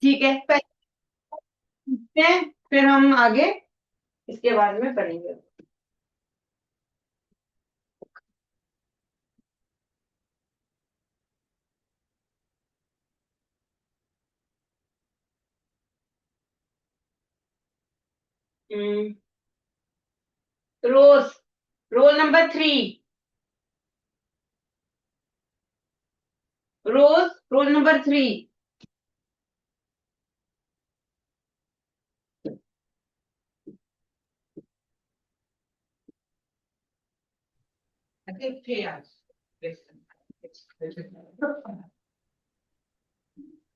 ठीक है, पहले सीखते हैं, फिर हम आगे इसके बारे में पढ़ेंगे। रोज, रोल नंबर 3, रोज रोल नंबर 3।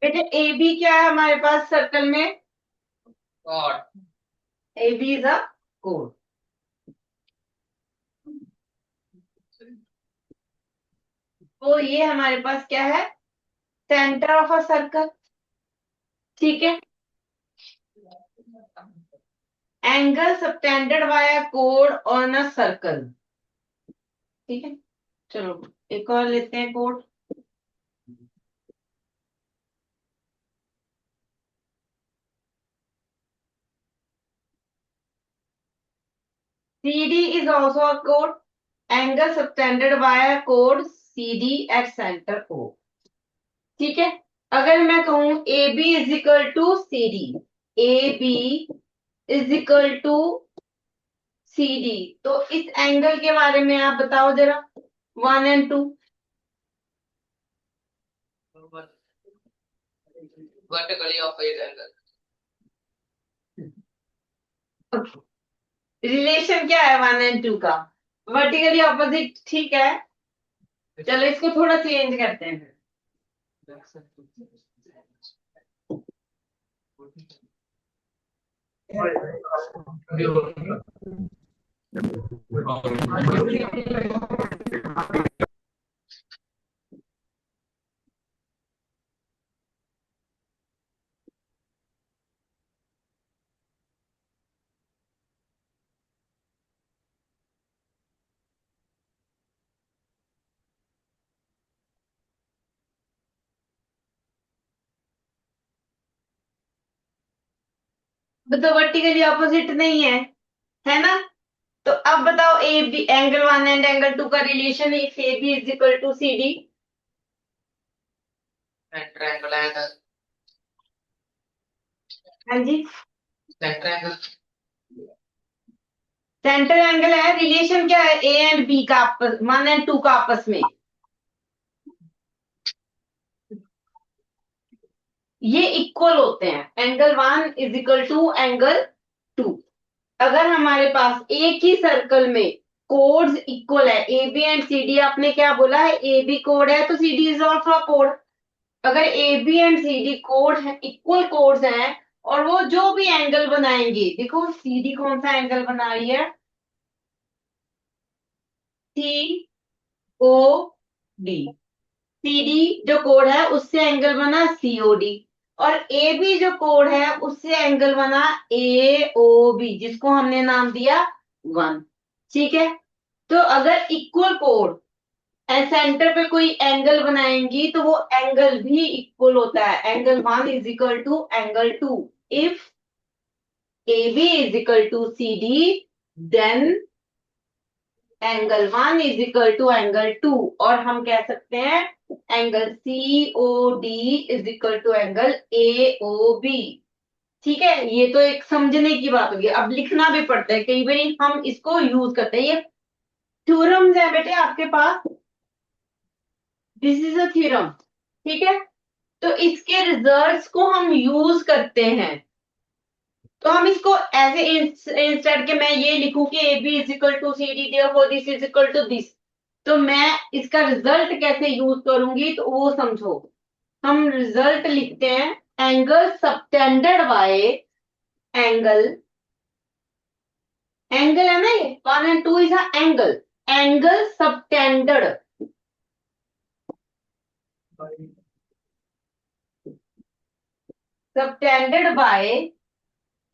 बेटे ए बी क्या है हमारे पास सर्कल में? ए बी इज अ कोड। तो ये हमारे पास क्या है? Centre of a circle. ठीक है, एंगल सबटेंडेड बाय अ कोड ऑन अ सर्कल। ठीक है, चलो एक और लेते हैं कोड। CD is also a chord. Angle subtended by a chord CD at center O। ठीक है, अगर मैं कहूं AB is equal to CD, AB is equal to CD, तो इस एंगल के बारे में आप बताओ जरा, 1 और 2। रिलेशन क्या है 1 और 2 का? वर्टिकली ऑपोजिट, ठीक है। चलो इसको थोड़ा चेंज करते हैं। तो वर्टिकली ऑपोजिट नहीं है ना? तो अब बताओ A B, angle 1 and angle 2 का relation, if A B is equal to C D. हाँ जी, सेंटर एंगल है। रिलेशन क्या है ए एंड बी का, आपस 1 और 2 का आपस में? ये इक्वल होते हैं, angle 1 is equal to angle 2। अगर हमारे पास एक ही सर्कल में कोड्स इक्वल है, A B and C D, आपने क्या बोला है? ए बी कोड है तो सी डी इज ऑल्सो कोड। अगर A B and C D कोड है, इक्वल कोड्स हैं, और वो जो भी एंगल बनाएंगे, देखो सी डी कौन सा एंगल बना रही है? सी ओ डी। सी डी जो कोड है उससे एंगल बना सीओडी, और ए बी जो कोड है उससे एंगल बना ए ओ बी, जिसको हमने नाम दिया 1। ठीक है, तो अगर इक्वल कोड सेंटर पे कोई एंगल बनाएंगी तो वो एंगल भी इक्वल होता है, angle 1 is equal to angle 2। If A B is equal to C D, then angle 1 is equal to angle 2, और हम कह सकते हैं angle C O D is equal to angle A O B. ठीक है, ये तो एक समझने की बात होगी, अब लिखना भी पड़ता है, कई बार हम इसको यूज करते हैं। ये थ्योरम्स है बेटे आपके पास, दिस इज अ थ्योरम। ठीक है, तो इसके रिजल्ट्स को हम यूज करते हैं। तो हम इसको ऐसे इंस्टेड के मैं ये लिखूं कि A B is equal to C D, therefore this is equal to this, तो मैं इसका रिजल्ट कैसे यूज करूंगी तो वो समझो। हम रिजल्ट लिखते हैं, angle subtended by angle, angle है ना ये 1 और 2 is a angle, angle subtended, subtended by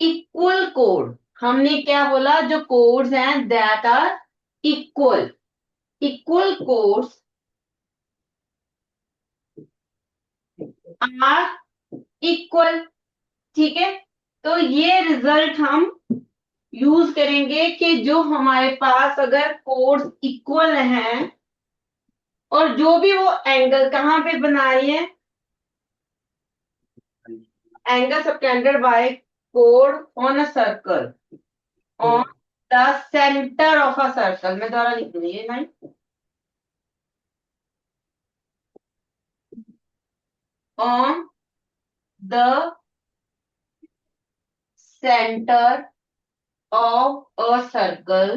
equal कोड। हमने क्या बोला? जो कोड्स हैं that are equal, equal chords are equal. ठीक है, तो ये रिजल्ट हम यूज करेंगे कि जो हमारे पास अगर कोड्स इक्वल हैं और जो भी वो एंगल कहाँ पे बना रही है, angle subtended bye code on a circle on the centre of a circle, मैं दोबारा लिख दूंगी ये line, on the centre of a circle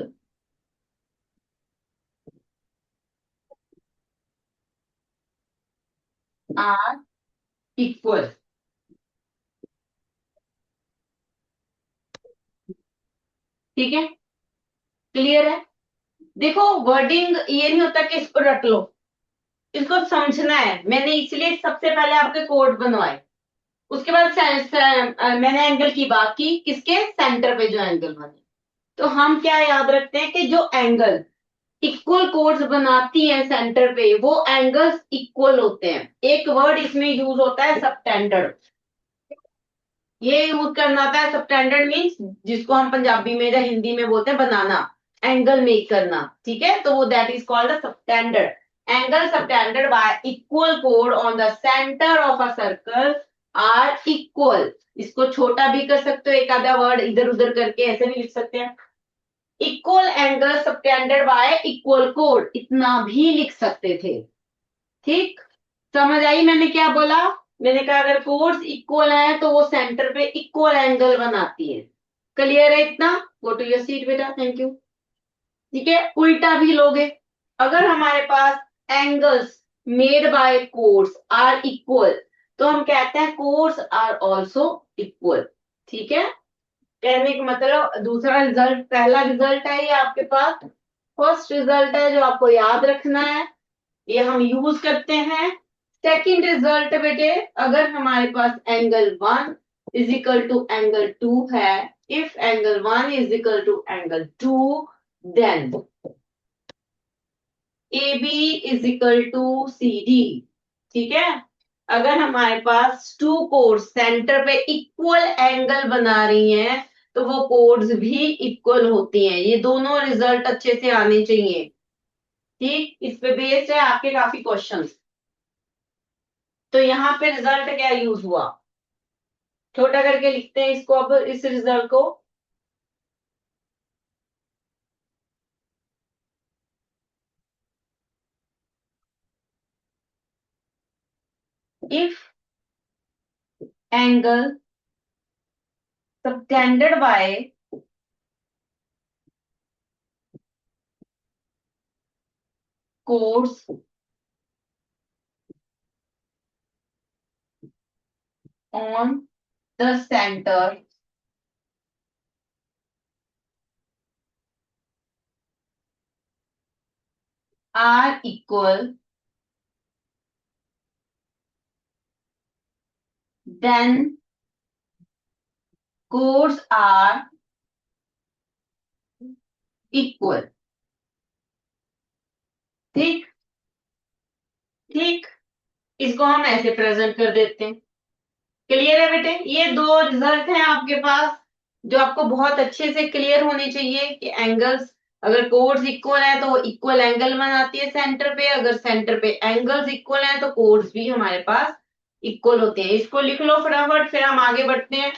are equal। ठीक है, क्लियर है। देखो वर्डिंग ये नहीं होता कि इसको रट लो, इसको समझना है। मैंने इसलिए सबसे पहले आपके कोड बनवाए, उसके बाद मैंने एंगल की बात की, किसके सेंटर पे जो एंगल बने। तो हम क्या याद रखते हैं कि जो एंगल इक्वल कोड्स बनाती हैं सेंटर पे, वो एंगल्स इक्वल होते हैं। एक वर्ड इसमें यूज होता है सबटेंडेड, ये यूज करना था। सबटेंडेड मीन्स जिसको हम पंजाबी में या हिंदी में बोलते हैं बनाना, एंगल मेक करना। ठीक है, तो वो that is called the subtended. Angle subtended by equal कोड on the centre of a circle are equal. इसको छोटा भी कर सकते हो, एक आधा वर्ड इधर उधर करके ऐसे भी लिख सकते हैं। Equal angle subtended by equal code, इतना भी लिख सकते थे। ठीक, समझ आई मैंने क्या बोला। मैंने कहा अगर कोड्स इक्वल है तो वो सेंटर पे इक्वल एंगल बनाती है। क्लियर है इतना। गो टू योर सीट बेटा, थैंक यू। ठीक है, उल्टा भी लोगे। अगर हमारे पास angles made by chords are equal, तो हम कहते हैं कोड्स आर ऑल्सो इक्वल। ठीक है, कहने का मतलब दूसरा रिजल्ट, पहला रिजल्ट है ये आपके पास, फर्स्ट रिजल्ट है जो आपको याद रखना है, ये हम यूज करते हैं। सेकंड रिजल्ट बेटे, अगर हमारे पास angle one is equal to angle two है, if angle one is equal to angle two, then A B is equal to C D. ठीक है, अगर हमारे पास टू कोड्स सेंटर पे इक्वल एंगल बना रही हैं, तो वो कोड्स भी इक्वल होती हैं। ये दोनों रिजल्ट अच्छे से आने चाहिए। ठीक, इस पे बेस्ड है आपके काफी क्वेश्चंस। तो यहाँ पे रिजल्ट क्या यूज हुआ, छोटा करके लिखते हैं इसको अब, इस रिजल्ट को। If angle subtended by chords on the centre are equal, then chords are equal. ठीक, ठीक, इसको हम ऐसे प्रेजेंट कर देते हैं। क्लियर है बेटे, ये दो रिजल्ट हैं आपके पास जो आपको बहुत अच्छे से क्लियर होने चाहिए कि एंगल्स, अगर कोड्स इक्वल है तो वो इक्वल एंगल बनाती है सेंटर पे, अगर सेंटर पे एंगल्स इक्वल है तो कोड्स भी हमारे पास इक्वल होते हैं। इसको लिख लो फटाफट, फिर हम आगे बढ़ते हैं।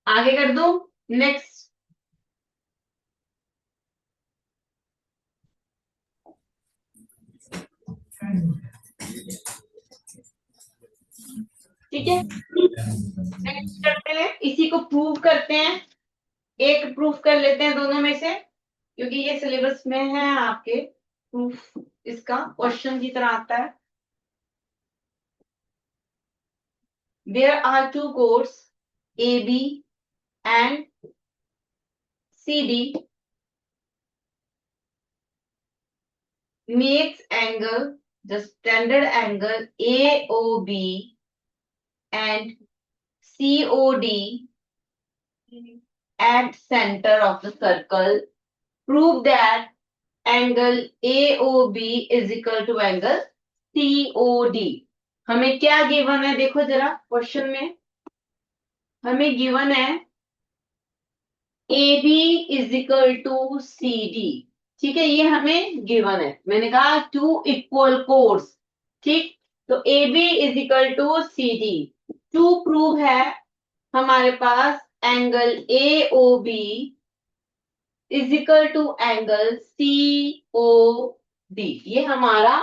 आगे कर दो, नेक्स्ट। ठीक है, नेक्स्ट करते हैं, इसी को प्रूव करते हैं। एक प्रूफ कर लेते हैं दोनों में से, क्योंकि ये सिलेबस में है आपके। प्रूफ इसका क्वेश्चन की तरह आता है। There are two chords A B and CD makes angle, the standard angle AOB and COD at center of the circle. Prove that angle AOB is equal to angle COD. हमें क्या given है देखो जरा question में हमें given है AB is equal to CD। ठीक है ये हमें गिवन है मैंने कहा टू इक्वल कोर्स। ठीक तो AB is equal to CD। To prove है हमारे पास angle AOB is equal to angle COD। ये हमारा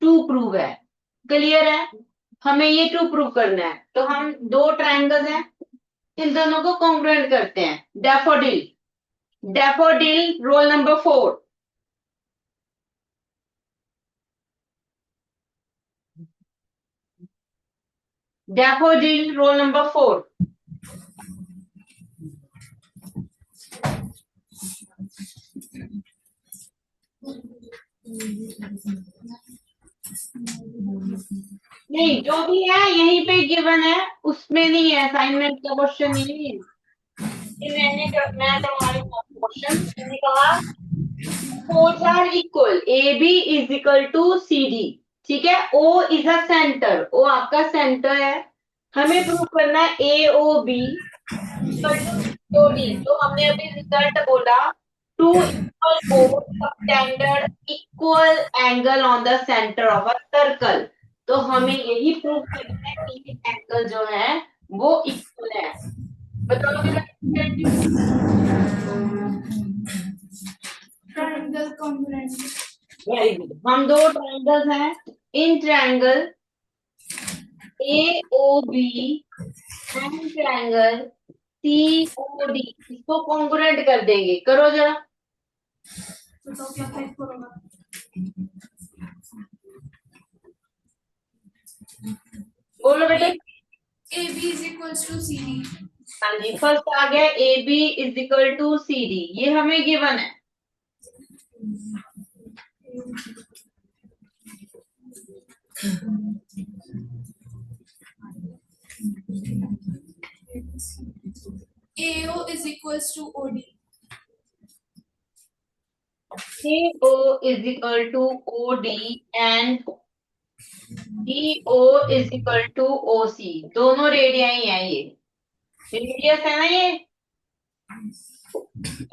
टू प्रूव है। क्लियर है हमें ये टू प्रूव करना है तो हम दो ट्रायंगल्स हैं इन दोनों को कॉन्ग्रुएंट करते हैं। Daffodil daffodil roll number 4। Daffodil roll number 4। नहीं जो भी है यहीं पे गिवन है उसमें नहीं है असाइनमेंट का क्वेश्चन नहीं है। मैं तुम्हारे क्वेश्चन मैंने कहा force are equal A B is equal to C D. ठीक है ओ इज अ सेंटर ओ आपका सेंटर है हमें प्रूव करना है A O B equal to D. तो हमने अभी रिजल्ट बोला टू इक्वल कोण subtend equal angle on the centre of a circle. तो हमें यही प्रूव करना है कि ये एंगल जो है वो इक्वल है। बताओ ट्रायंगल कॉन्ग्रुएंट। वेरी गुड हम दो ट्रायंगल्स हैं in triangle A O B and triangle C O D इसको कॉन्ग्रुएंट कर देंगे। करो जरा बताओ क्या टाइप करोगे। बोलो बेटे। A B is equals to C D. हाँ जी फर्स्ट आ गया A B is equal to C D ये हमें गिवन है। AO is equals to OD. AO is equal to OD and DO is equal to OC दोनों radii हैं ये रेडियस है ना ये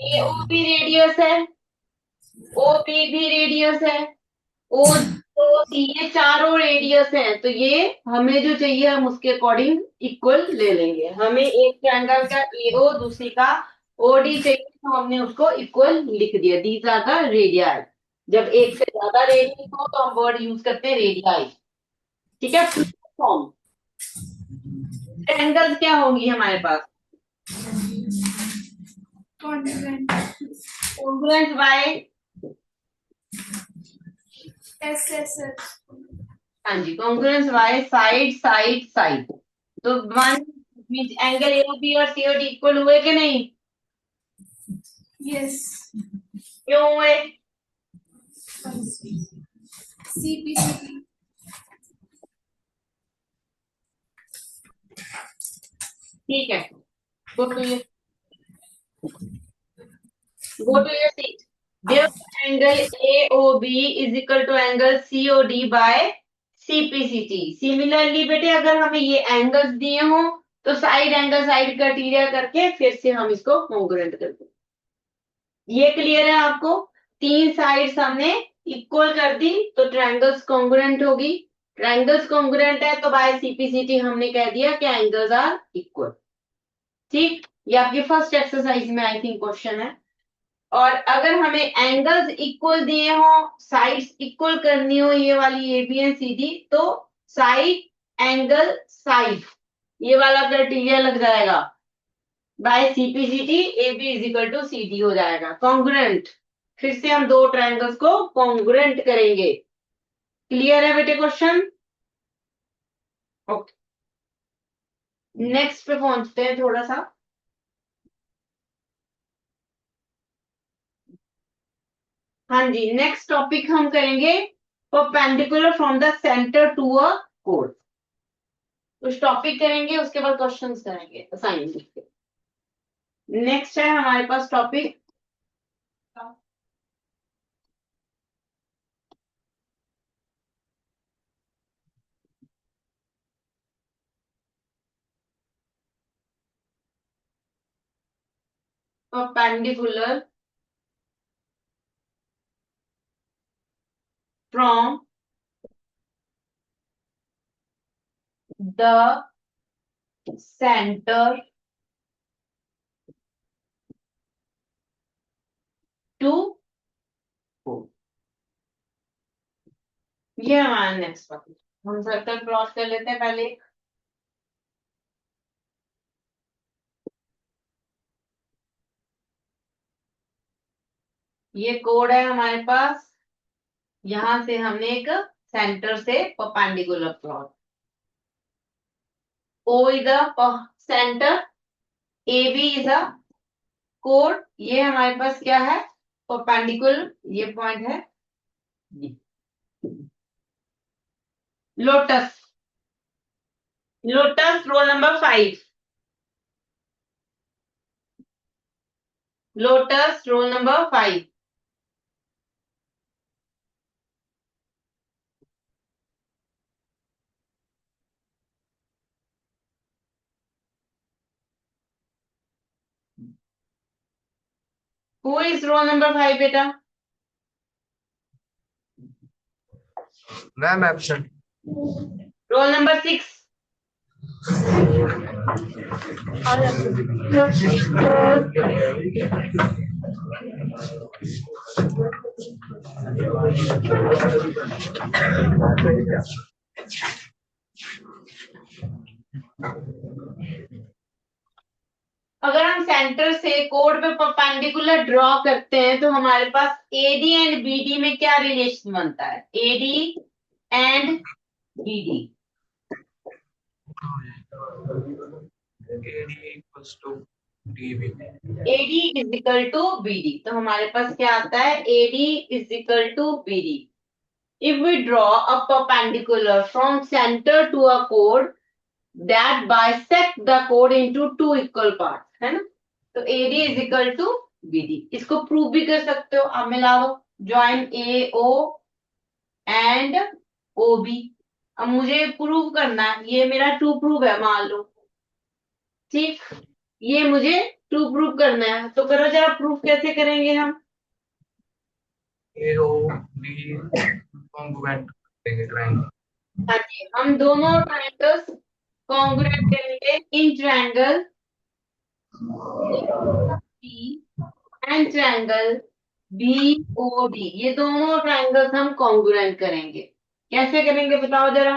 AO भी रेडियस है OB भी रेडियस है OC ये चारों रेडियस हैं तो ये हमें जो चाहिए हम उसके अकॉर्डिंग इक्वल ले लेंगे। हमें एक ट्रायंगल का AO दूसरी का OD चाहिए तो हमने उसको इक्वल लिख दिया। These are the radii. जब एक से ज्यादा रेडियस हो तो हम वर्ड यूज करते हैं रेडियाई। ठीक है फॉर्म ट्रायंगल्स क्या होंगी हमारे पास कॉन्ग्रुएंट कॉन्ग्रुएंट बाय SSS। हाँ जी congruence by side side side. तो वन एंगल एओबी और सीओडी इक्वल हुए कि नहीं यस। क्यों हुए CPCP। ठीक है go to your seat. Therefore angle AOB is equal to angle COD by CPCT। Similarly बेटे अगर हमें ये एंगल्स दिए हों तो साइड एंगल साइड क्राइटेरिया करके फिर से हम इसको कॉन्ग्रुएंट करते हैं। ये क्लियर है आपको तीन साइड्स हमने इक्वल कर दी तो ट्रायंगल्स कॉन्ग्रुएंट होगी। ट्रायंगल्स कॉन्ग्रुएंट है तो बाय सीपीसीटी हमने कह दिया कि एंगल्स आर इक्वल। ठीक ये आपकी फर्स्ट एक्सरसाइज में आई थिंक क्वेश्चन है। और अगर हमें एंगल्स इक्वल दिए हो साइड्स इक्वल करनी हो ये वाली A B and C D तो साइड एंगल साइड ये वाला क्राइटेरिया लग जाएगा by CPCT A B is equal to C D हो जाएगा कॉन्ग्रुएंट। फिर से हम दो ट्रायंगल्स को कॉन्ग्रुएंट करेंगे। क्लियर है बेटे क्वेश्चन ओके नेक्स्ट पे पहुंचते हैं थोड़ा सा। हाँ जी, नेक्स्ट टॉपिक हम करेंगे perpendicular from the centre to a कोड। कुछ टॉपिक करेंगे, उसके बाद क्वेश्चंस करेंगे असाइनमेंट के। नेक्स्ट है हमारे पास topic perpendicular from the centre to कोड। ये हमारा नेक्स्ट टॉपिक। हम सर्कल क्रॉस कर लेते हैं पहले। ये कोड है हमारे पास, यहां से हमने एक सेंटर से perpendicular plot. O is the centre, A B is a कोड। ये हमारे पास क्या है, परपेंडिकुलर, ये पॉइंट है Lotus. Lotus roll number 5। Lotus roll number 5। Who is roll number 5 बेटा? Ma'am absent. Roll number 6। अगर हम सेंटर से कोड पे परपेंडिकुलर ड्रॉ करते हैं तो हमारे पास एडी एंड बीडी में क्या रिलेशन बनता है? AD and BD. AD equals to DB। AD is equal to BD, तो हमारे पास क्या आता है? AD is equal to BD. If we draw a perpendicular from centre to a code that bisect the code into two equal parts, है ना? तो AD is equal to BD. इसको प्रूव भी कर सकते हो, आप मिला लो, join A O and O B. अब मुझे प्रूव करना है, ये मेरा टू प्रूव है मान लो, ठीक। ये मुझे टू प्रूव करना है, तो करो जरा, प्रूफ कैसे करेंगे हम? AOD कॉन्ग्रुएंट करेंगे ट्रायंगल। हाँ जी, हम दोनों ट्रायंगल्स कॉन्ग्रुएंट करेंगे in triangle B and triangle B O D. ये दोनों ट्रायंगल्स हम कॉन्ग्रुएंट करेंगे। कैसे करेंगे बताओ जरा?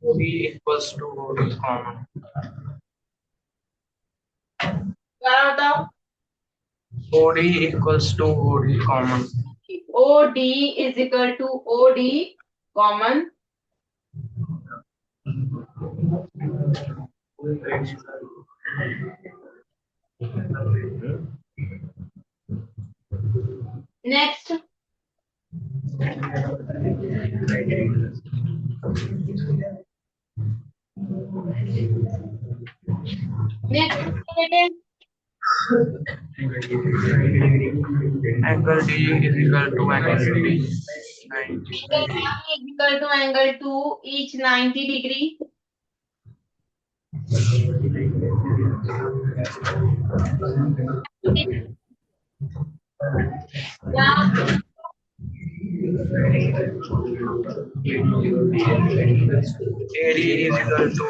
OD equals to OD common। जरा बताओ। OD equals to OD common। O D is equal to O D common. Next, next angle D is equal to angle D 90। Equal to angle to each 90 degree. AD is equal to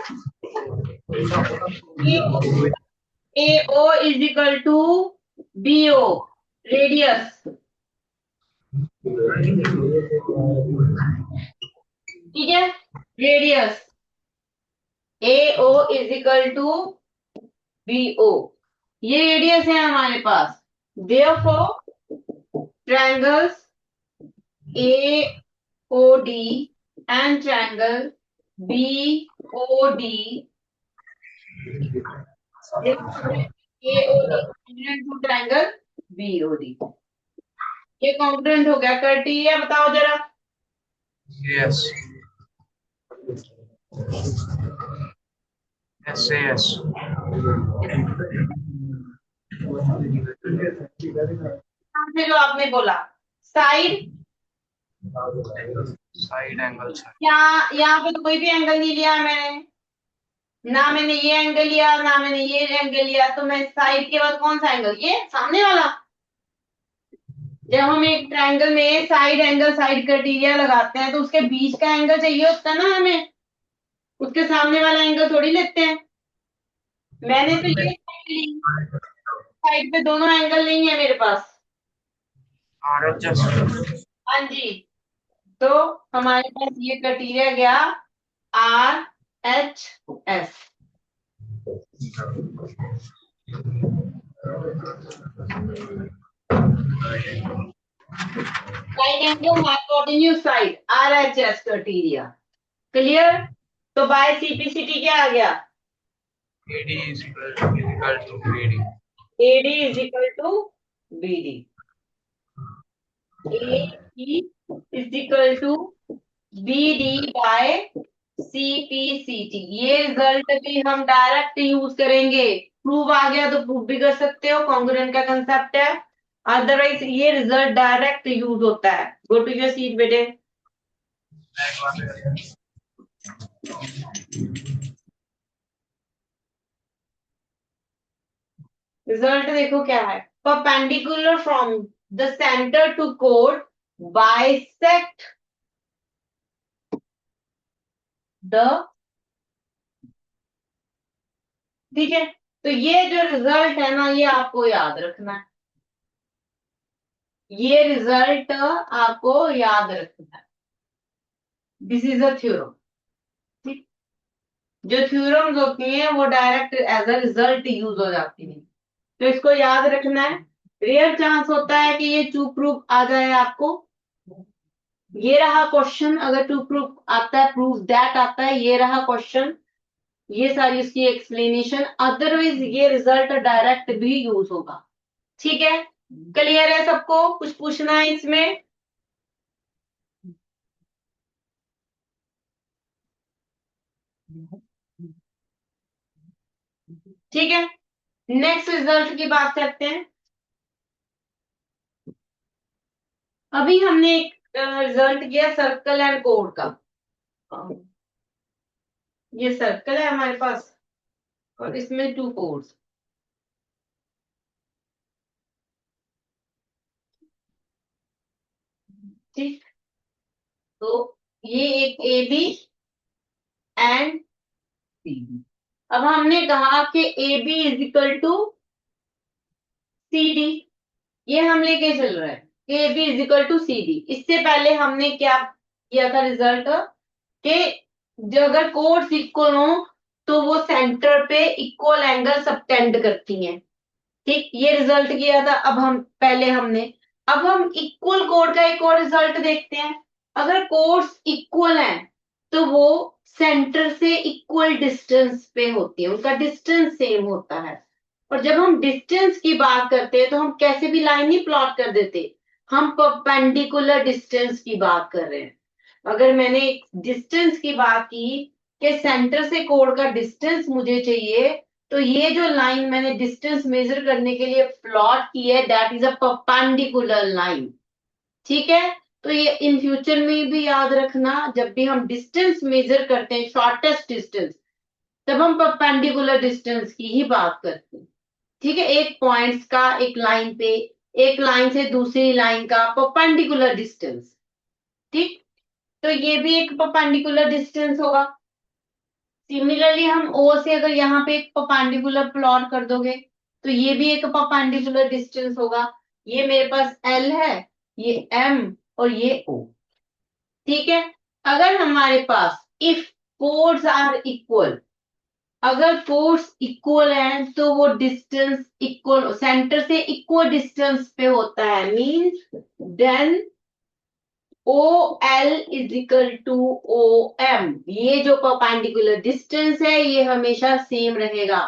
A O is equal to B O, radius, ठीक है, radius. A O is equal to B O, ये radius है हमारे पास। Therefore triangles A O D and triangle B O D, A O D to triangle B O D. ये congruent हो गया। Criteria बताओ जरा। Yes. SAS. से जो आपने बोला साइड, Side angle sir. यहाँ पे तो कोई भी एंगल नहीं लिया मैंने, ना मैंने ये एंगल लिया ना मैंने ये एंगल लिया, तो मैं साइड के बाद कौन सा एंगल, ये सामने वाला। जब हम एक ट्रायंगल में साइड एंगल साइड क्राइटेरिया लगाते हैं तो उसके बीच का एंगल चाहिए होता है ना हमें, उसके सामने वाला एंगल थोड़ी लेते हैं। मैंने तो ये साइड पे दोनों एंगल नहीं है मेरे पास। RHS. हाँ जी, तो हमारे पास ये क्राइटेरिया गया RHS। Right angle hypotenuse side RHS criteria. Clear. तो बाय CPCT क्या आ गया, AD is equal to BD. AD is equal to BD। AE is equal to BD by CPCT। ये रिजल्ट भी हम डायरेक्ट यूज करेंगे। Prove आ गया तो प्रूव भी कर सकते हो, कॉन्ग्रुएंट का कंसेप्ट है। अदरवाइज ये रिजल्ट डायरेक्ट यूज होता है। गो टू योर सीट बेटे। रिजल्ट देखो क्या है, perpendicular from the centre to कोड बाइसेक्ट द, ठीक है। तो ये जो रिजल्ट है ना, ये आपको याद रखना है, ये रिजल्ट आपको याद रखना है। This is a theorem. ठीक, जो थ्योरम्स होती हैं वो direct as a result use हो जाती हैं, तो इसको याद रखना है। रेयर चांस होता है कि ये ट्रू प्रूफ आ जाए आपको। ये रहा क्वेश्चन, अगर ट्रू प्रूफ आता है, प्रूफ दैट आता है, ये रहा क्वेश्चन, ये सारी उसकी एक्सप्लेनेशन। अदरवाइज ये रिजल्ट डायरेक्ट भी यूज होगा। ठीक है, क्लियर है सबको, कुछ पूछना है इसमें। ठीक है, नेक्स्ट रिजल्ट की बात करते हैं। अभी हमने एक रिजल्ट किया सर्कल एंड कोड का। ये सर्कल है हमारे पास और इसमें टू कोड्स। ठीक, तो ये एक AB एंड CD। अब हमने कहा कि AB is equal to CD, ये हम लेके चल रहे हैं कि AB is equal to CD। इससे पहले हमने क्या किया था रिजल्ट, कि जो अगर कोड्स इक्वल हो तो वो सेंटर पे इक्वल एंगल सबटेंड करती हैं। ठीक, ये रिजल्ट किया था। अब हम इक्वल कोड का एक और रिजल्ट देखते हैं। अगर कोड्स इक्वल हैं तो वो सेंटर से इक्वल डिस्टेंस पे होती है, उनका डिस्टेंस सेम होता है। और जब हम डिस्टेंस की बात करते हैं तो हम कैसे भी लाइन नहीं प्लॉट कर देते, हम परपेंडिकुलर डिस्टेंस की बात कर रहे हैं। अगर मैंने डिस्टेंस की बात की कि सेंटर से कोड का डिस्टेंस मुझे चाहिए, तो ये जो लाइन मैंने डिस्टेंस मेजर करने के लिए प्लॉट की है, that is a perpendicular line. ठीक है, तो ये इन फ्यूचर में भी याद रखना, जब भी हम डिस्टेंस मेजर करते हैं, शॉर्टेस्ट डिस्टेंस, तब हम परपेंडिकुलर डिस्टेंस की ही बात करते हैं। ठीक है, एक पॉइंट्स का एक लाइन पे, एक लाइन से दूसरी लाइन का परपेंडिकुलर डिस्टेंस। ठीक, तो ये भी एक परपेंडिकुलर डिस्टेंस होगा। सिमिलरली हम ओ से अगर यहाँ पे एक परपेंडिकुलर प्लॉट कर दोगे तो ये भी एक परपेंडिकुलर डिस्टेंस होगा। ये मेरे पास L है, ये M और ये O। ठीक है, अगर हमारे पास इफ कोड्स आर इक्वल, अगर कोड्स इक्वल है तो वो डिस्टेंस इक्वल, सेंटर से इक्वल डिस्टेंस पे होता है, means then OL is equal to OM। ये जो परपेंडिकुलर डिस्टेंस है ये हमेशा सेम रहेगा।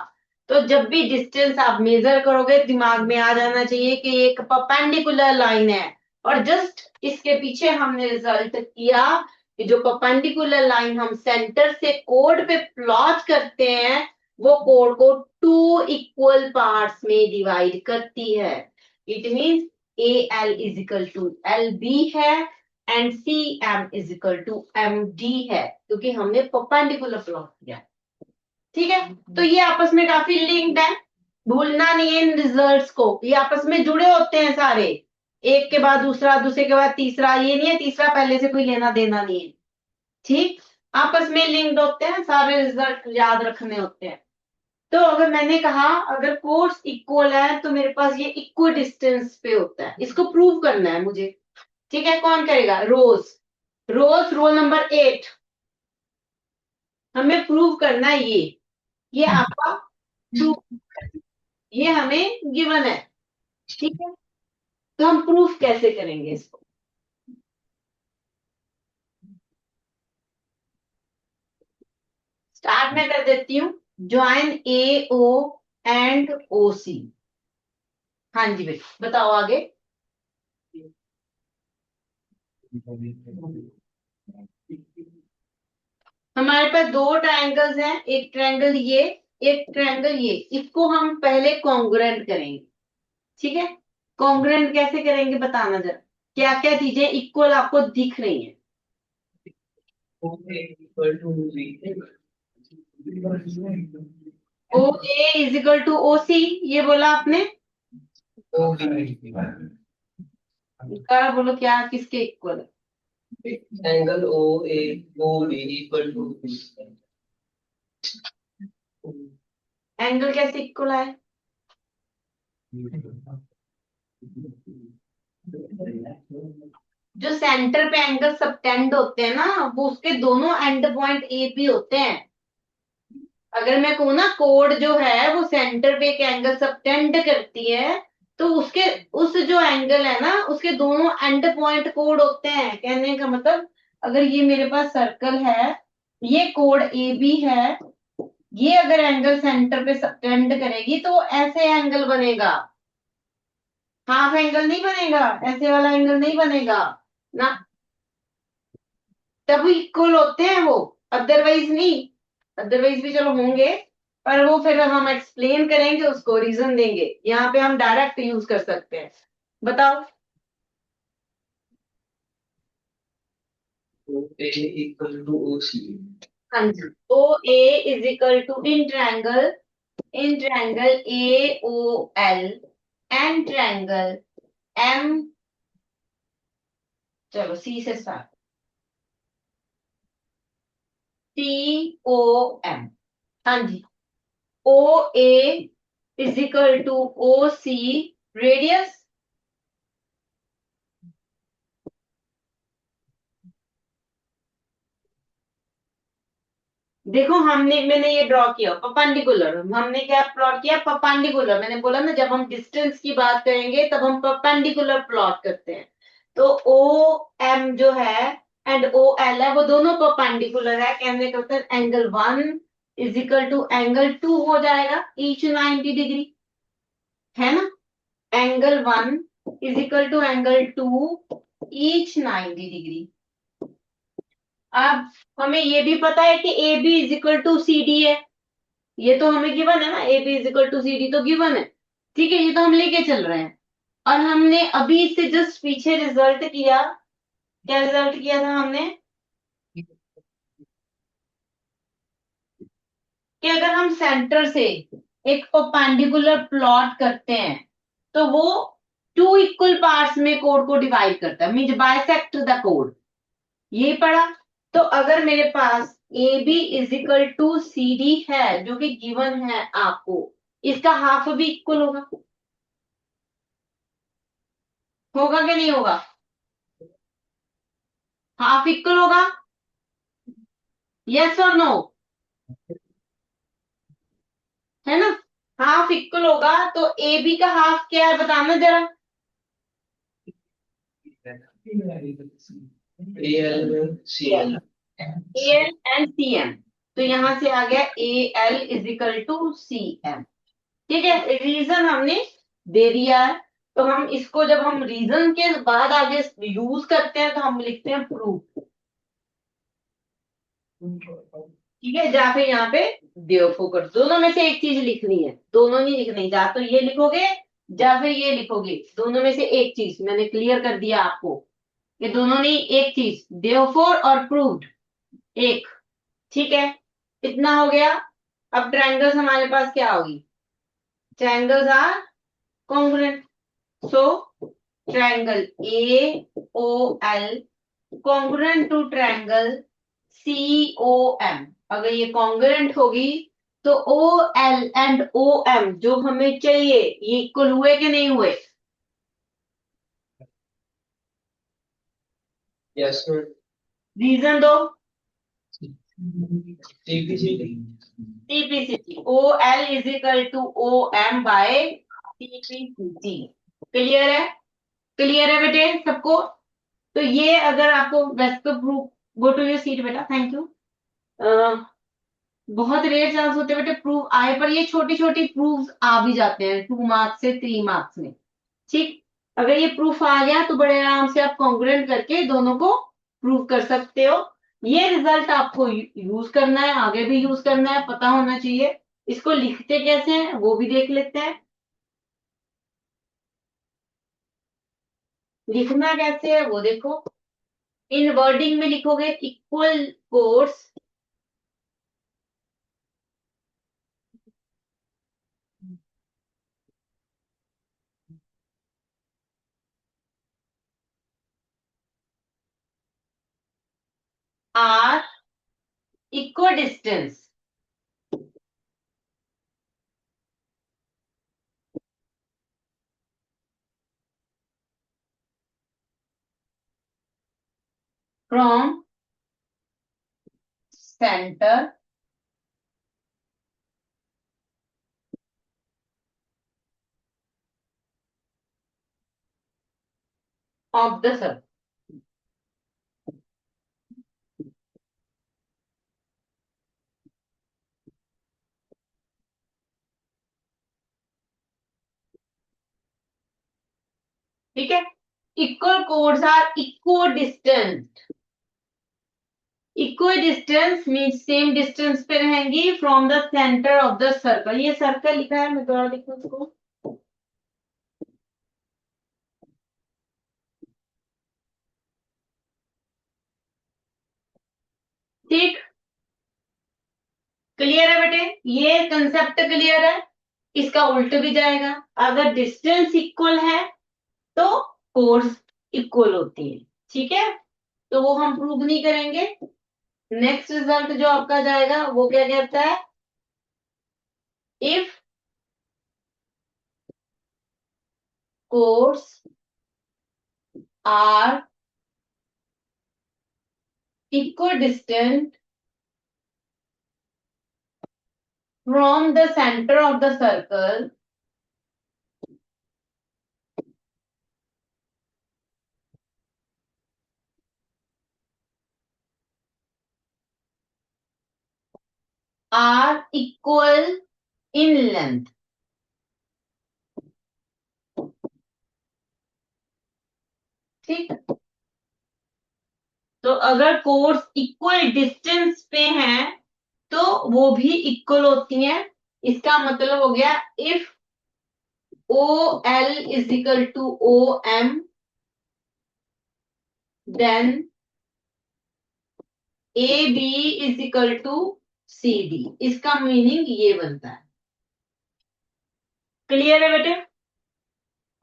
तो जब भी डिस्टेंस आप मेजर करोगे दिमाग में आ जाना चाहिए कि एक परपेंडिकुलर लाइन है और जस्ट इसके पीछे हमने रिजल्ट किया कि जो परपेंडिकुलर लाइन हम सेंटर से कोड पे प्लॉट करते हैं वो कोड को 2 इक्वल पार्ट्स में डिवाइड करती है। It means A L is equal to L B है and C M is equal to M D है, क्योंकि हमने परपेंडिकुलर प्लॉट किया। ठीक है, तो ये आपस में काफी लिंक्ड है, भूलना नहीं है इन रिजल्ट्स को, ये आपस में जुड़े होते हैं सारे, एक के बाद दूसरा, दूसरे के बाद तीसरा, ये नहीं है तीसरा पहले से कोई लेना देना नहीं है। ठीक, आपस में लिंक्ड होते हैं, सारे रिजल्ट याद रखने होते हैं। तो अगर मैंने कहा अगर कोर्स इक्वल है तो मेरे पास ये इक्वल डिस्टेंस पे होता है, इसको प्रूव करना है मुझे। ठीक है, कौन करेगा? रोज, रोज रोल नंबर 8, हमें प्रूव करना है ये आपका प्रूफ, ये हमें गिवन है। ठीक है, तो हम प्रूफ कैसे करेंगे इसको? स्टार्ट में कर देती हूँ, join A O and O C. हाँ जी बेटा बताओ आगे। हमारे पास दो ट्रायंगल्स हैं, एक ट्रायंगल ये, एक ट्रायंगल ये, इसको हम पहले कॉन्ग्रुएंट करेंगे। ठीक है, कॉन्ग्रुएंट कैसे करेंगे बताना जरा, क्या क्या चीजें इक्वल आपको दिख रही हैं? O A is equal to O C, ये बोला आपने, क्या बोलो, क्या किसके इक्वल है? Angle O A O B equal to angle कैसे इक्वल है? जो सेंटर पे एंगल सबटेंड होते हैं ना, वो उसके दोनों एंड पॉइंट ए पी होते हैं। अगर मैं कहूँ ना कोड जो है वो सेंटर पे एक एंगल सबटेंड करती है, तो उसके उस जो एंगल है ना उसके दोनों एंड पॉइंट कोड होते हैं। कहने का मतलब अगर ये मेरे पास सर्कल है, ये कोड ए बी है, ये अगर एंगल सेंटर पे सबटेंड करेगी तो ऐसे एंगल बनेगा, हाफ एंगल नहीं बनेगा, ऐसे वाला एंगल नहीं बनेगा ना, तब इक्वल होते हैं वो, अदरवाइज नहीं। अदरवाइज भी चलो होंगे, पर वो फिर हम एक्सप्लेन करेंगे, उसको रीजन देंगे, यहाँ पे हम डायरेक्ट यूज कर सकते हैं। बताओ। O A equal to O C. हाँ जी, O A is equal to in triangle A O L and triangle M, चलो सी से स्टार्ट, सी ओ एम। हाँ जी, O A is equal to O C radius, देखो मैंने ये draw किया परपेंडिकुलर, हमने क्या प्लॉट किया? परपेंडिकुलर। मैंने बोला ना जब हम डिस्टेंस की बात करेंगे तब हम परपेंडिकुलर प्लॉट करते हैं। तो ओ एम जो है एंड ओ एल है वो दोनों परपेंडिकुलर है, कहने का मतलब angle 1 is equal to angle 2 हो जाएगा, ईच 90 डिग्री, है ना? Angle 1 is equal to angle 2 each 90 degree. अब हमें ये भी पता है कि A B is equal to C D है, ये तो हमें गिवन है ना, A B is equal to C D तो गिवन है। ठीक है, ये तो हम लेके चल रहे हैं। और हमने अभी इससे जस्ट पीछे रिजल्ट किया, क्या रिजल्ट किया था हमने कि अगर हम सेंटर से एक परपेंडिकुलर प्लॉट करते हैं तो वो 2 इक्वल पार्ट्स में कोड को डिवाइड करता है, मीन्स बाइसेक्ट द कोड, ये पढ़ा। तो अगर मेरे पास A B is equal to C D है जो कि गिवन है आपको, इसका हाफ भी इक्वल होगा, होगा कि नहीं होगा? हाफ इक्वल होगा, यस और नो, है ना? हाफ इक्वल होगा, तो ए बी का हाफ क्या है बताना जरा। A L C L. A L and C M, तो यहां से आ गया A L is equal to C M. ठीक है, रीजन हमने दे दिया है। तो हम इसको जब हम रीजन के बाद आगे यूज करते हैं तो हम लिखते हैं प्रूफ। ठीक है, या फिर यहाँ पे देयरफॉर, दोनों में से एक चीज लिखनी है, दोनों नहीं लिखनी, या तो ये लिखोगे या फिर ये लिखोगे, दोनों में से एक चीज। मैंने क्लियर कर दिया आपको, ये दोनों नहीं, एक चीज, देयरफॉर और प्रूव्ड, एक। ठीक है, इतना हो गया। अब ट्रायंगल्स हमारे पास क्या होगी, triangles are congruent. So triangle A O L congruent to triangle C O M. अगर ये कॉन्ग्रुएंट होगी तो O L and O M जो हमें चाहिए ये इक्वल हुए कि नहीं हुए। Yes ma'am. रीजन दो। TPCT. TPCT, O L is equal to O M by TPCT. Clear है, क्लियर है बेटे सबको। तो ये अगर आपको वैसे तो proof, go to your seat बेटा, थैंक यू। बहुत रेयर चांस होते हैं बेटे प्रूफ आए, पर ये छोटी छोटी प्रूफ आ भी जाते हैं 2 मार्क्स से 3 मार्क्स में। ठीक, अगर ये प्रूफ आ गया तो बड़े आराम से आप कॉन्ग्रुएंट करके दोनों को प्रूव कर सकते हो। ये रिजल्ट आपको यूज करना है, आगे भी यूज करना है, पता होना चाहिए। इसको लिखते कैसे हैं वो भी देख लेते हैं। लिखना कैसे है वो देखो, इन वर्डिंग में लिखोगे equal chords are equal distance from centre of the circle. ठीक है, equal chords are equal distance. Equal distance mean same distance पे रहेंगी from the centre of the circle. ये सर्कल लिखा है, मैं दोबारा लिखूं इसको। ठीक, क्लियर है बेटे, ये कंसेप्ट क्लियर है। इसका उल्ट भी जाएगा, अगर डिस्टेंस इक्वल है तो कोर्स इक्वल होती है। ठीक है, तो वो हम प्रूव नहीं करेंगे। नेक्स्ट रिजल्ट जो आपका जाएगा वो क्या कहता है, if chords are equal distant from the center of the circle are equal in length। ठीक, तो अगर कोर्स इक्वल डिस्टेंस पे हैं तो वो भी इक्वल होती हैं। इसका मतलब हो गया if O L is equal to O M then A B is equal to C D. इसका मीनिंग ये बनता है। क्लियर है बेटे,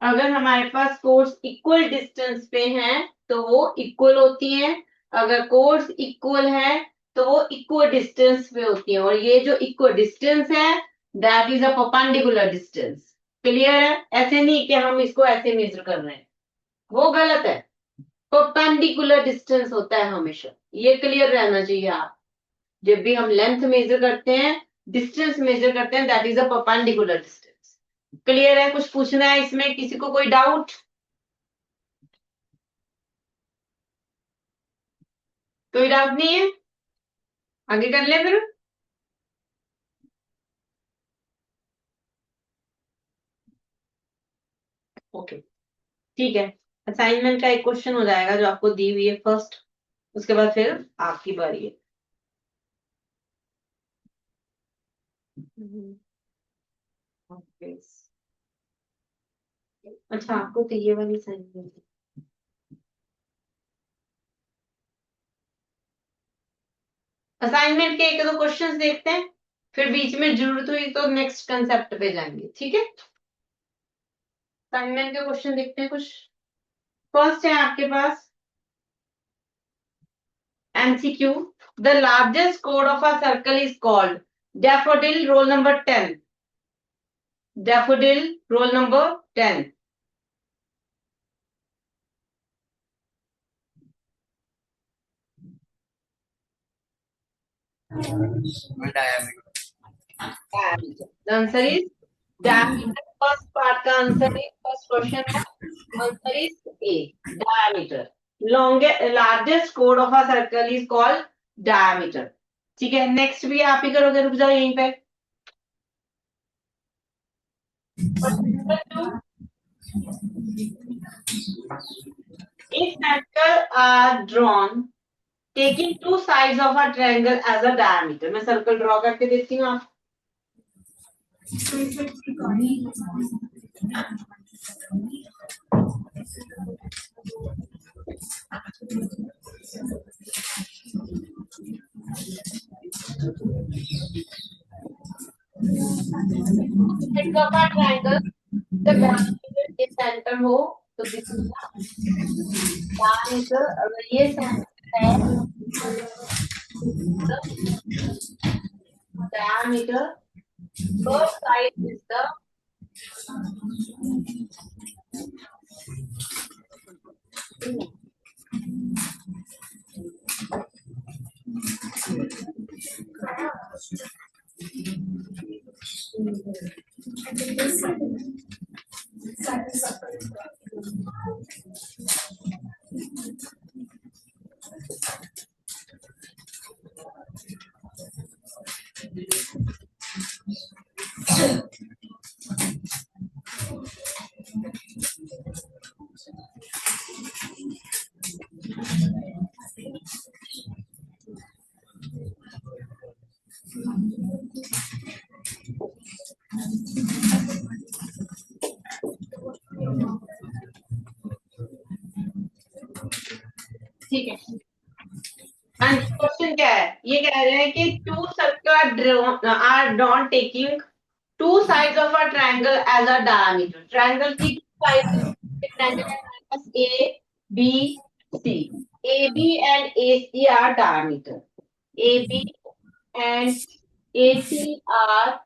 अगर हमारे पास कोर्स इक्वल डिस्टेंस पे हैं तो वो इक्वल होती हैं, अगर कोर्स इक्वल है तो वो इक्वल डिस्टेंस पे होती है। और ये जो इक्वल डिस्टेंस है that is a perpendicular distance. Clear है, ऐसे नहीं कि हम इसको ऐसे मेजर कर रहे हैं, वो गलत है। परपेंडिकुलर डिस्टेंस होता है हमेशा, ये क्लियर रहना चाहिए। आप जब भी हम लेंथ मेजर करते हैं, डिस्टेंस मेजर करते हैं, that is a perpendicular distance. Clear है, कुछ पूछना है इसमें किसी को, कोई डाउट? कोई डाउट नहीं है, आगे कर ले फिर। ओके। ठीक है, असाइनमेंट का एक क्वेश्चन हो जाएगा जो आपको दी हुई है फर्स्ट, उसके बाद फिर आपकी बारी है। ओके, अच्छा आपको तो ये वाली असाइनमेंट, असाइनमेंट के एक दो क्वेश्चंस देखते हैं, फिर बीच में जरूरत हुई तो नेक्स्ट कंसेप्ट पे जाएंगे, ठीक है। असाइनमेंट के क्वेश्चन देखते हैं कुछ। फर्स्ट है आपके पास एमसीक्यू। द लार्जेस्ट कोड of a circle is called daffodil, roll number 10। Daffodil, roll number 10। diameter. Diameter. The answer is diameter. First part का आंसर है, फर्स्ट क्वेश्चन है, answer is a, diameter. Largest कोड of a circle is called diameter. ठीक है, next भी आप ही करोगे, रुक जाओ यहीं पे। If circle are drawn taking two sides of a triangle as a diameter, मैं सर्कल ड्रॉ करके देती हूँ आप। Sides of a triangle, the diameter is center हो तो दिस इज diameter, अगर ये सेंटर है diameter, both sides is the ठीक है। क्वेश्चन क्या है, ये कह रहे हैं कि two circle are drawn taking two sides of a triangle as a diameter. Triangle की टू साइड्स, ट्रायंगल है हमारे पास A B C, A B and A C are diameter, A B and A C are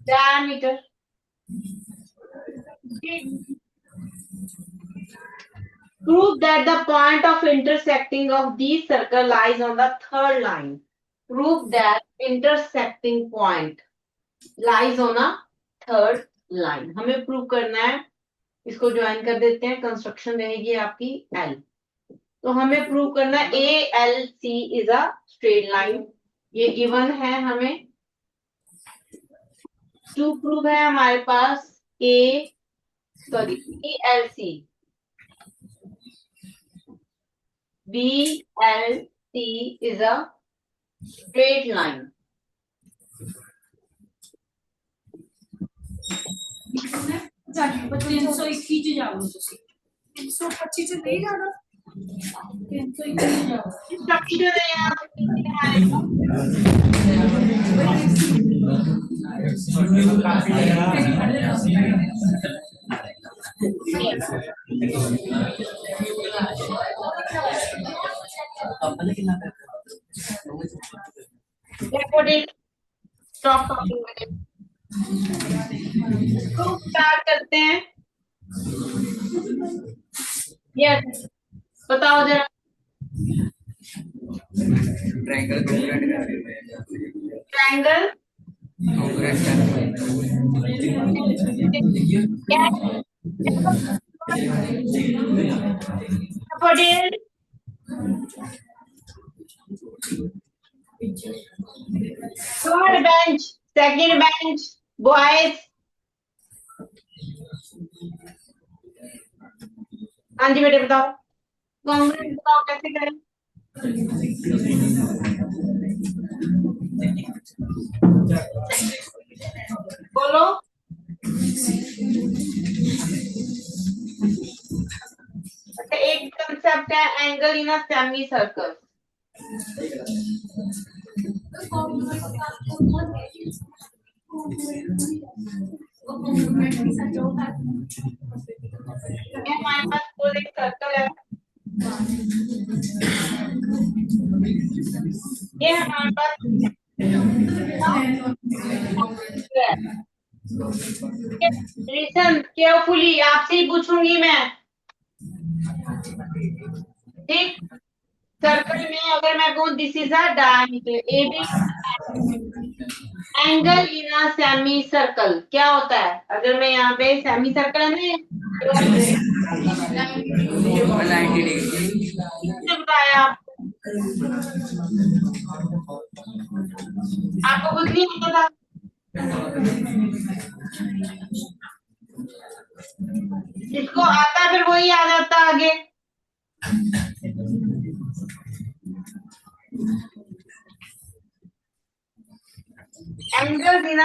diameter. Prove that the point of intersecting of these circle lies on the third line. Prove that intersecting point lies on a third line. हमें prove करना है, इसको join कर देते हैं, construction रहेगी आपकी L। तो हमें प्रूव करना है A L C is a straight line, ये गिवन है हमें। टू प्रूव है हमारे पास BLC, BLC is a straight line. तीन सौ इक्की च जाओ तुसी 325 च नहीं जाना 321 जाओ स्ट्रक्चर है यहाँ स्टॉप टॉकिंग, स्टार्ट करते हैं। यस, बताओ जरा। Triangle triangle third bench, second bench, boys हाँ जी बेटे बताओ, कांग्रेस बताओ कैसे करें। बोलो। अच्छा, एक कंसेप्ट है angle in a semi circle. ये हमारे पास कोई एक सर्कल है, ये हमारे पास लिसन केयरफुली, आपसे ही पूछूंगी मैं, ठीक। सर्कल में अगर मैं कहूँ this is a diameter A B, angle in a semicircle क्या होता है, अगर मैं यहाँ पे सेमी सर्कल है ना, 90 डिग्री। किसने बताया आपको कुछ नहीं पता था। जिसको आता है फिर वही आ जाता आगे। Angle in a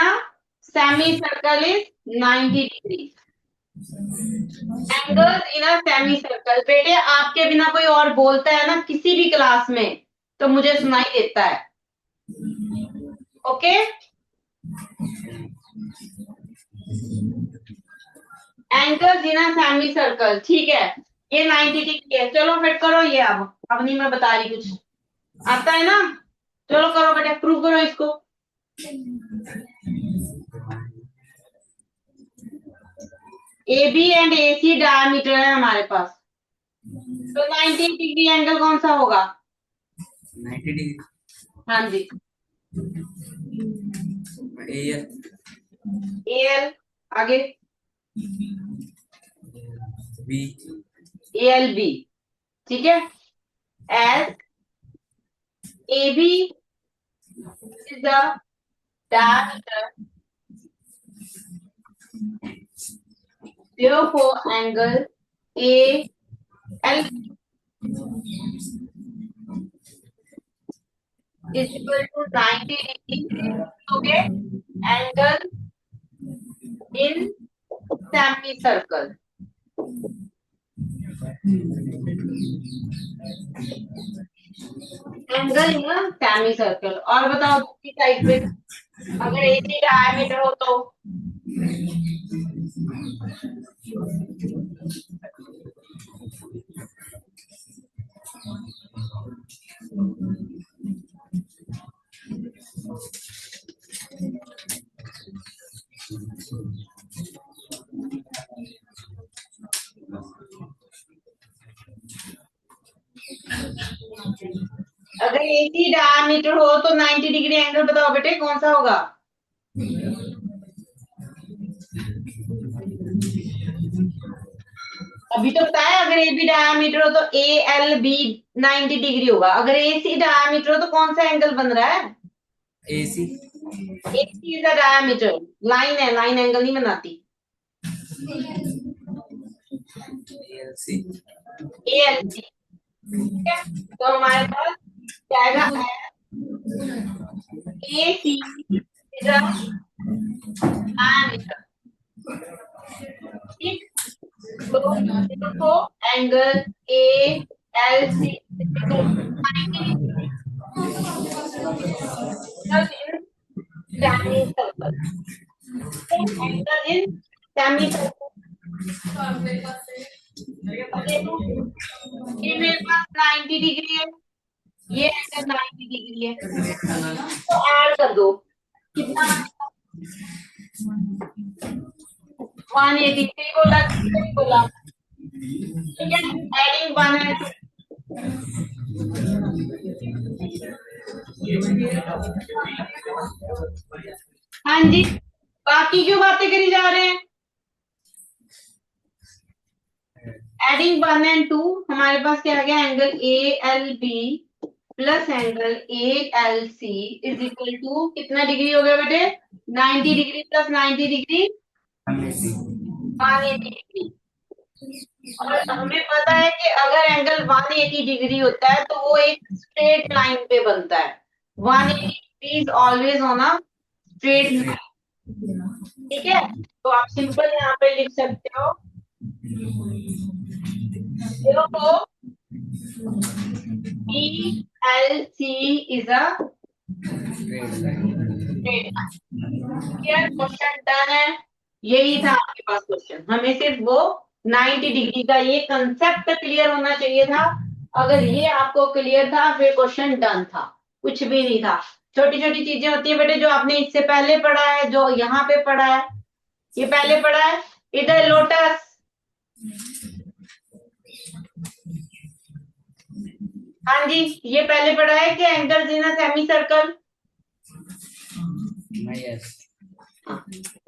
semi circle is 90 degree. Angles in a semi circle, बेटे आपके बिना कोई और बोलता है ना किसी भी क्लास में तो मुझे सुनाई देता है। Okay, angles in a semi circle, ठीक है। ये 90 डिग्री है, चलो फिर करो ये। अब नहीं मैं बता रही, कुछ आता है ना, चलो करो बेटे, प्रूव करो इसको। A B and A C diameter है हमारे पास, तो 90 डिग्री एंगल कौन सा होगा। 90 डिग्री। हाँ जी, AL। ए एल, आगे B। ए एल बी, ठीक है। As A B is the diameter, therefore angle AL is equal to 90 degree. Okay, angle in semicircle. Angle in semicircle. और बताओ दूसरी साइड पे, अगर एसी डायमीटर हो तो अगर एसी डायमीटर हो तो 90 डिग्री एंगल बताओ बेटे कौन सा होगा। अभी तो बताया, अगर ए बी डायमीटर हो तो ए एल बी 90 डिग्री होगा, अगर ए सी डायमीटर हो तो कौन सा एंगल बन रहा है। AC। A C is diameter, line है, लाइन एंगल नहीं बनाती। ALC। ए एल सी, ठीक है। तो हमारे पास क्या आएगा, ए सी इज डायमीटर, ठीक। तो देखो angle A L C semicircle, angle in semicircle. देखो ये मेरे पास 90 डिग्री है, ये एंगल 90 डिग्री है, तो ऐड कर दो, कितना 183 बोला, कितने बोला, ठीक है। एडिंग 1 है, हाँ जी। बाकी क्यों बातें करी जा रहे हैं। एडिंग 1 एंड 2, हमारे पास क्या आ गया, angle A L B plus angle A L C is equal to कितना डिग्री हो गया बेटे, 90 डिग्री प्लस 90 डिग्री 180 डिग्री। और हमें पता है कि अगर एंगल 180 डिग्री होता है तो वो एक स्ट्रेट लाइन पे बनता है। 180 degree is always on a straight line. ठीक है, तो आप सिंपल यहाँ पे लिख सकते हो, देखो BLC is a straight line. Question done है। यही था आपके पास क्वेश्चन, हमें सिर्फ वो 90 डिग्री का ये कंसेप्ट क्लियर होना चाहिए था। अगर ये आपको क्लियर था फिर क्वेश्चन डन था, कुछ भी नहीं था। छोटी छोटी चीजें होती है बेटे जो आपने इससे पहले पढ़ा है, जो यहाँ पे पढ़ा है, ये पहले पढ़ा है। इधर लोटस, हाँ जी, ये पहले पढ़ा है कि angles in a semi circle.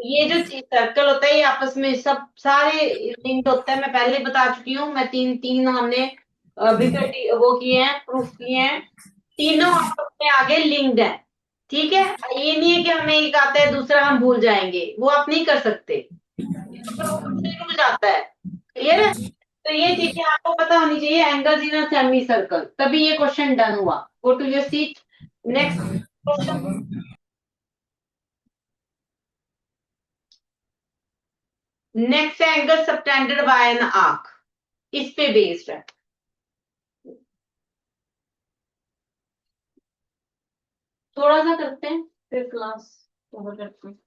ये जो सर्कल होता है ये आपस में सब सारे लिंक्ड होता है, मैं पहले बता चुकी हूँ। मैं तीन तीन हमने वो किए हैं, प्रूफ किए हैं, तीनों आपस में आगे लिंक्ड है। ठीक है, ये नहीं है कि हमें एक आता है दूसरा हम भूल जाएंगे, वो आप नहीं कर सकते, रुक जाता है। क्लियर है, तो ये चीजें आपको पता होनी चाहिए, angles in a semicircle, तभी ये क्वेश्चन डन हुआ। Go to your seat, next question. Next angle subtended by an arc, इस पे बेस्ड है। थोड़ा सा करते हैं फिर क्लास ओवर करते हैं।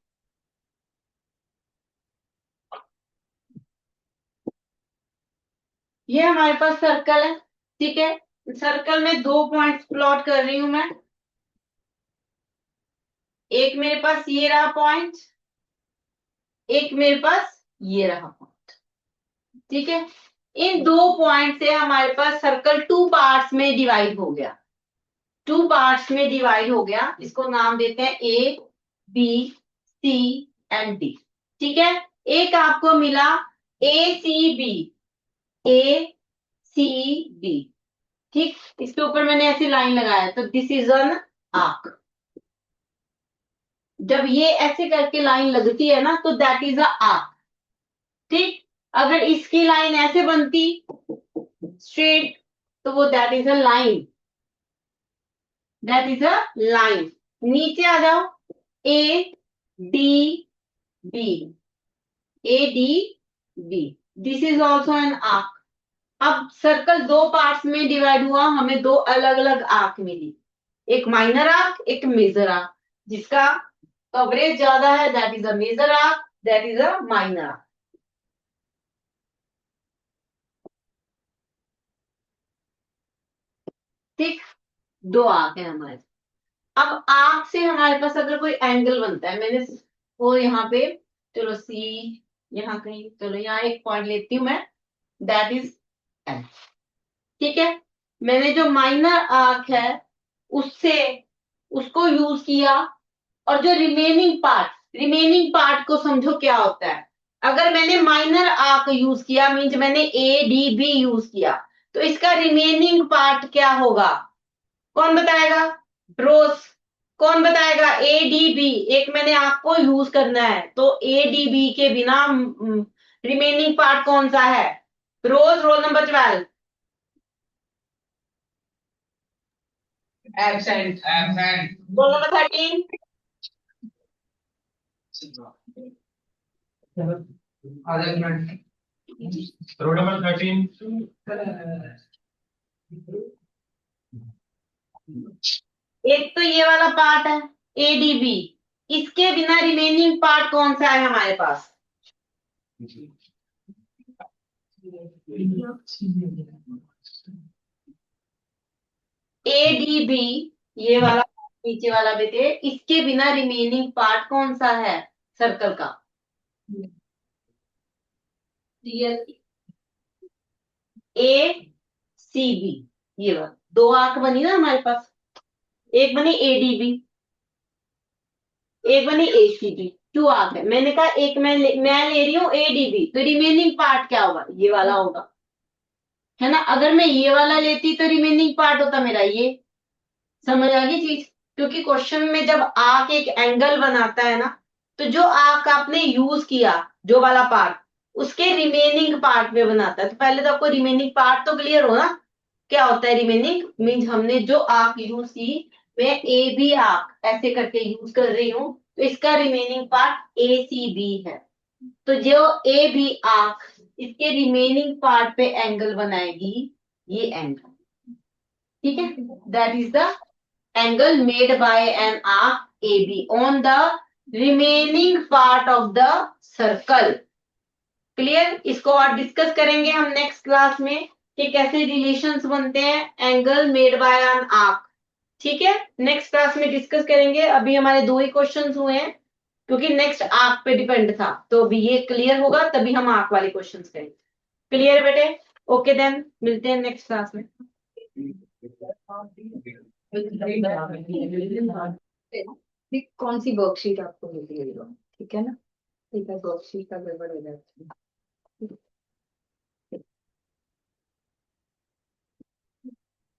ये हमारे पास सर्कल है, ठीक है, सर्कल में दो पॉइंट्स प्लॉट कर रही हूं मैं। एक मेरे पास ये रहा पॉइंट, एक मेरे पास ये रहा पॉइंट। ठीक है, इन दो पॉइंट से हमारे पास सर्कल टू पार्ट्स में डिवाइड हो गया, टू पार्ट्स में डिवाइड हो गया। इसको नाम देते हैं A B C and D. ठीक है, एक आपको मिला ए सी बी, ए सी बी। ठीक, इसके ऊपर मैंने ऐसी लाइन लगाया तो दिस इज एन आर्क। जब ये ऐसे करके लाइन लगती है ना तो दैट इज अ आर्क। ठीक, अगर इसकी लाइन ऐसे बनती स्ट्रेट तो वो that is a line, that is a line. नीचे आ जाओ, A D B, A D B, this is also an arc. अब सर्कल दो पार्ट्स में डिवाइड हुआ, हमें दो अलग अलग आर्क मिली, एक माइनर आर्क एक मेजर आर्क। जिसका कवरेज ज्यादा है that is a major arc, that is a minor arc. ठीक, दो आर्क है हमारे। अब आर्क से हमारे पास अगर कोई एंगल बनता है, मैंने वो यहाँ पे, चलो सी, यहाँ कहीं, चलो यहाँ एक पॉइंट लेती हूँ मैं, दैट इज एन। ठीक है, मैंने जो माइनर आर्क है उससे उसको यूज किया, और जो रिमेनिंग पार्ट को समझो क्या होता है। अगर मैंने माइनर आर्क यूज किया मीन्स मैंने ए डी बी यूज किया, तो इसका रिमेनिंग पार्ट क्या होगा, कौन बताएगा? ब्रोस, कौन बताएगा? ए डी बी, एक मैंने आपको यूज करना है तो ए डी बी के बिना रिमेनिंग पार्ट कौन सा है? Bros, roll number 12। Absent. Absent. Roll number 13। आधा मिनट. Row number 13. एक तो ये वाला पार्ट है ए डी बी, इसके बिना रिमेनिंग पार्ट कौन सा है हमारे पास? ए डी बी, ये वाला नीचे वाला बेटे, इसके बिना रिमेनिंग पार्ट कौन सा है सर्कल का? ए सी बी, ये वाला दो आंख बनी ना हमारे पास, एक बनी ए डी बी, एक बनी ए सी बी, टू आंख है। मैंने कहा एक मैं ले रही हूँ ए डी बी, तो रिमेनिंग पार्ट क्या होगा? ये वाला होगा, है ना। अगर मैं ये वाला लेती तो रिमेनिंग पार्ट होता मेरा ये। समझ आ गई चीज? क्योंकि क्वेश्चन में जब आर्क एक एंगल बनाता है ना, तो जो आर्क आपने यूज किया, जो वाला पार्ट, उसके रिमेनिंग पार्ट पे बनाता है। तो पहले तो आपको रिमेनिंग पार्ट तो क्लियर हो ना, क्या होता है रिमेनिंग मीन्स हमने जो आर्क यूज की, मैं ए बी आर्क ऐसे करके यूज कर रही हूँ, तो इसका remaining part A C B है। तो जो ए बी आर्क इसके रिमेनिंग पार्ट पे एंगल बनाएगी, ये एंगल, ठीक है, that is the angle made by an arc A B on the remaining part of the circle. Clear, इसको और डिस्कस करेंगे हम नेक्स्ट क्लास में कि कैसे रिलेशंस बनते हैं angle made by an arc. ठीक है, नेक्स्ट क्लास में डिस्कस करेंगे। अभी हमारे 2 ही क्वेश्चंस हुए हैं क्योंकि नेक्स्ट आर्क पे डिपेंड था, तो अभी ये क्लियर होगा तभी हम आर्क वाले क्वेश्चंस करेंगे। क्लियर बेटे? ओके देन, मिलते हैं नेक्स्ट क्लास में। कौन सी वर्कशीट आपको मिली है? ठीक है ना, ठीक है, वर्कशीट का गड़बड़ हो जाता है।